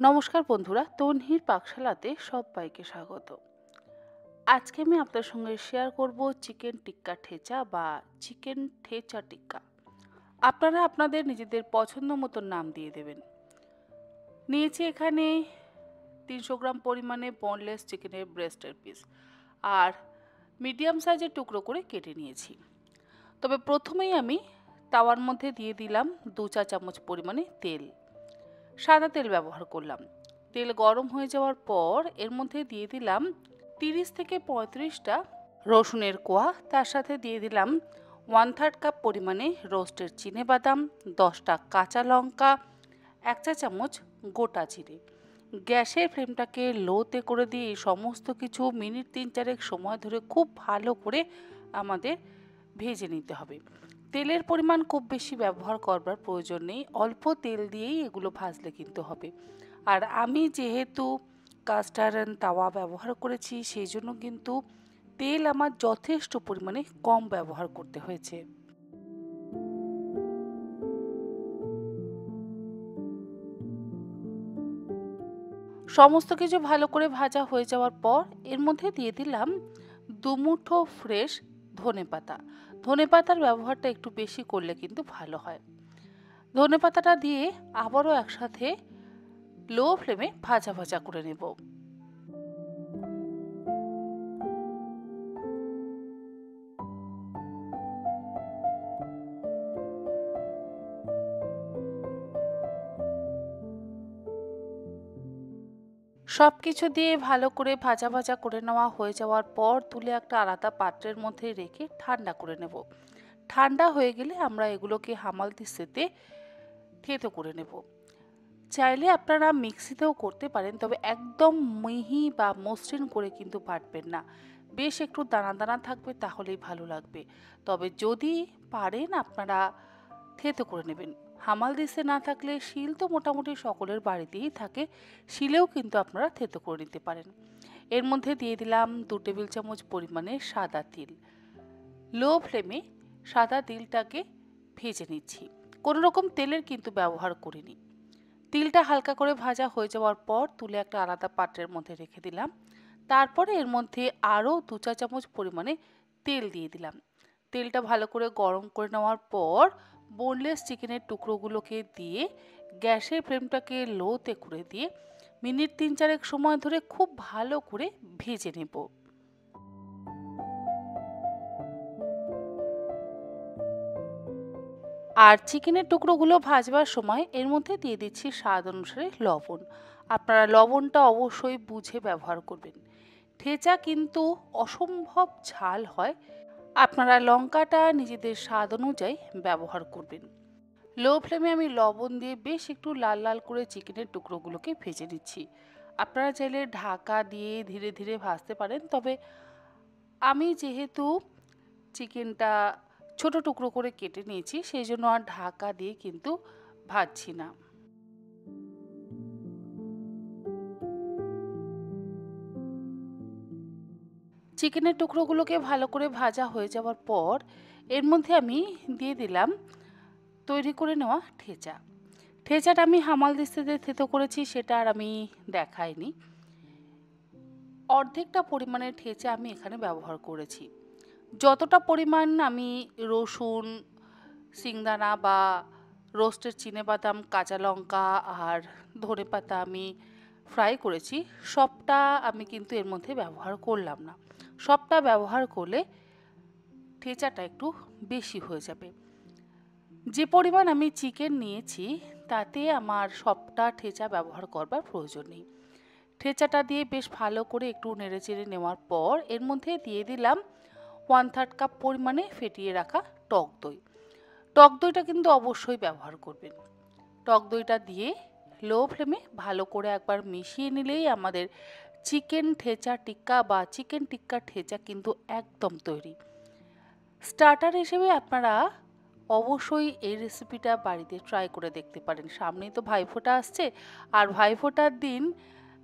নমস্কার বন্ধুরা, তন্হির পাকশালাতে সবাইকে স্বাগত। আজকে আমি আপনার সঙ্গে শেয়ার করব চিকেন টিক্কা ঠেচা বা চিকেন ঠেচা টিক্কা। আপনারা আপনাদের নিজেদের পছন্দ মতো নাম দিয়ে দেবেন। নিয়েছি এখানে 300 গ্রাম পরিমাণে বোনলেস চিকেনের ব্রেস্টের পিস আর মিডিয়াম সাইজের টুকরো করে কেটে নিয়েছি। তবে প্রথমেই আমি তাওয়ার মধ্যে দিয়ে দিলাম 2 চা চামচ পরিমাণে তেল। সাদা তেল ব্যবহার করলাম। তেল গরম হয়ে যাওয়ার পর এর মধ্যে দিয়ে দিলাম 30 থেকে 35টা রসুনের কোয়া। তার সাথে দিয়ে দিলাম 1/3 কাপ পরিমাণে রোস্টেড চিনেবাদাম, 10টা কাঁচা লঙ্কা, 1 চা চামচ গোটা জিরে। গ্যাসের ফ্লেমটাকে লোতে করে দিয়ে এই সমস্ত কিছু মিনিট 3-4 সময় ধরে খুব ভালো করে আমাদের ভেজে নিতে হবে। তেলের পরিমাণ খুব বেশি ব্যবহার করবার প্রয়োজন নেই, অল্প তেল দিয়েই এগুলো ভাজলে কিন্তু হবে। আর আমি যেহেতু কাস্ট আয়রন তাওয়া ব্যবহার করেছি, সেই জন্য কিন্তু তেল আমার যথেষ্ট পরিমাণে কম ব্যবহার করতে হয়েছে। সমস্ত কিছু ভালো করে ভাজা হয়ে যাওয়ার পর এর মধ্যে দিয়ে দিলাম 2 মুঠো ফ্রেশ ধনেপাতা। ধনেপাতার ব্যবহারটা একটু বেশি করলে কিন্তু ভালো হয়। ধনেপাতাটা দিয়ে আবারও একসাথে লো ফ্লেমে ভাজা ভাজা করে নেব। সবকিছু দিয়ে ভালো করে ভাজা ভাজা করে নেওয়া হয়ে যাওয়ার পর তুলে একটা আলাদা পাত্রের মধ্যে রেখে ঠান্ডা করে নেব। ঠান্ডা হয়ে গেলে আমরা এগুলোকে হামাল দিস্তাতে থেতো করে নেব। চাইলে আপনারা মিক্সিতেও করতে পারেন, তবে একদম মিহি বা মসৃণ করে কিন্তু বাটবেন না। বেশ একটু দানা দানা থাকবে, তাহলেই ভালো লাগবে। তবে যদি পারেন আপনারা থেতো করে নেবেন। হামাল দিস্তে না থাকলে শিল তো মোটামুটি সকলের বাড়িতেই থাকে, শিলেও কিন্তু আপনারা থেতো করে নিতে পারেন। এর মধ্যে দিয়ে দিলাম 2 টেবিল চামচ পরিমাণে সাদা তিল। লো ফ্লেমে সাদা তিলটাকে ভেজে নিচ্ছি, কোনো রকম তেলের কিন্তু ব্যবহার করিনি। তিলটা হালকা করে ভাজা হয়ে যাওয়ার পর তুলে একটা আলাদা পাত্রের মধ্যে রেখে দিলাম। তারপরে এর মধ্যে আরও 2 চা চামচ পরিমাণে তেল দিয়ে দিলাম। তেলটা ভালো করে গরম করে নেওয়ার পর বোনলেস চিকেনের টুকরোগুলোকে দিয়ে গ্যাসের ফ্লেমটাকে লোতে করে দিয়ে মিনিট 3-4 সময় ধরে খুব ভালো করে ভেজে নেব। আর চিকেনের টুকরোগুলো ভাজবার সময় এর মধ্যে দিয়ে দিচ্ছি স্বাদ অনুসারে লবণ। আপনারা লবণটা অবশ্যই বুঝে ব্যবহার করবেন। ঠেচা কিন্তু অসম্ভব ঝাল হয়, আপনারা লঙ্কাটা নিজেদের স্বাদ অনুযায়ী ব্যবহার করবেন। লো ফ্লেমে আমি লবণ দিয়ে বেশ একটু লাল লাল করে চিকেনের টুকরোগুলোকে ভেজে নিচ্ছি। আপনারা চাইলে ঢাকা দিয়ে ধীরে ধীরে ভাজতে পারেন, তবে আমি যেহেতু চিকেনটা ছোট টুকরো করে কেটে নিয়েছি, সেই জন্য আর ঢাকা দিয়ে কিন্তু ভাজছি না। চিকেনের টুকরোগুলোকে ভালো করে ভাজা হয়ে যাওয়ার পর এর মধ্যে আমি দিয়ে দিলাম তৈরি করে নেওয়া ঠেচা। ঠেচাটা আমি হামাল দিস্তাতে থেতো করেছি, সেটা আর আমি দেখাইনি। অর্ধেকটা পরিমাণের ঠেচা আমি এখানে ব্যবহার করেছি। যতটা পরিমাণ আমি রসুন, শিংদানা বা রোস্টেড চিনেবাদাম, কাঁচা লঙ্কা আর ধনেপাতা আমি ফ্রাই করেছি, সবটা আমি কিন্তু এর মধ্যে ব্যবহার করলাম না। সবটা ব্যবহার করলে ঠেচাটা একটু বেশি হয়ে যাবে। যে পরিমাণ আমি চিকেন নিয়েছি তাতে আমার সবটা ঠেচা ব্যবহার করবার প্রয়োজন নেই। ঠেচাটা দিয়ে বেশ ভালো করে একটু নেড়েচেড়ে নেওয়ার পর এর মধ্যে দিয়ে দিলাম 1/3 কাপ পরিমাণে ফেটিয়ে রাখা টক দই। টক দইটা কিন্তু অবশ্যই ব্যবহার করবেন। টক দইটা দিয়ে লো ফ্লেমে ভালো করে একবার মিশিয়ে নিলেই আমাদের চিকেন ঠেচা টিক্কা বা চিকেন টিক্কা ঠেচা কিন্তু একদম তৈরি। স্টার্টার হিসেবে আপনারা অবশ্যই এই রেসিপিটা বাড়িতে ট্রাই করে দেখতে পারেন। সামনেই তো ভাইফোঁটা আসছে, আর ভাইফোঁটার দিন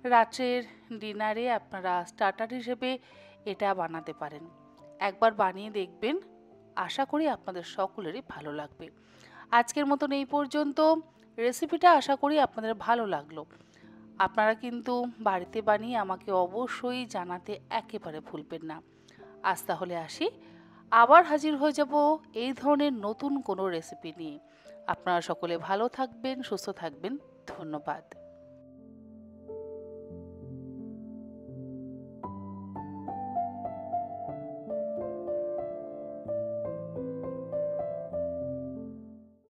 রাত্রের ডিনারে আপনারা স্টার্টার হিসেবে এটা বানাতে পারেন। একবার বানিয়ে দেখবেন, আশা করি আপনাদের সকলেরই ভালো লাগবে। আজকের মতন এই পর্যন্ত। রেসিপিটা আশা করি আপনাদের ভালো লাগলো। আপনারা কিন্তু বাড়িতে বানিয়ে আমাকে অবশ্যই জানাতে একেবারে ভুলবেন না। আজ তাহলে আসি, আবার হাজির হয়ে যাব এই ধরনের নতুন কোনো রেসিপি নিয়ে। আপনারা সকলে ভালো থাকবেন, সুস্থ থাকবেন। ধন্যবাদ।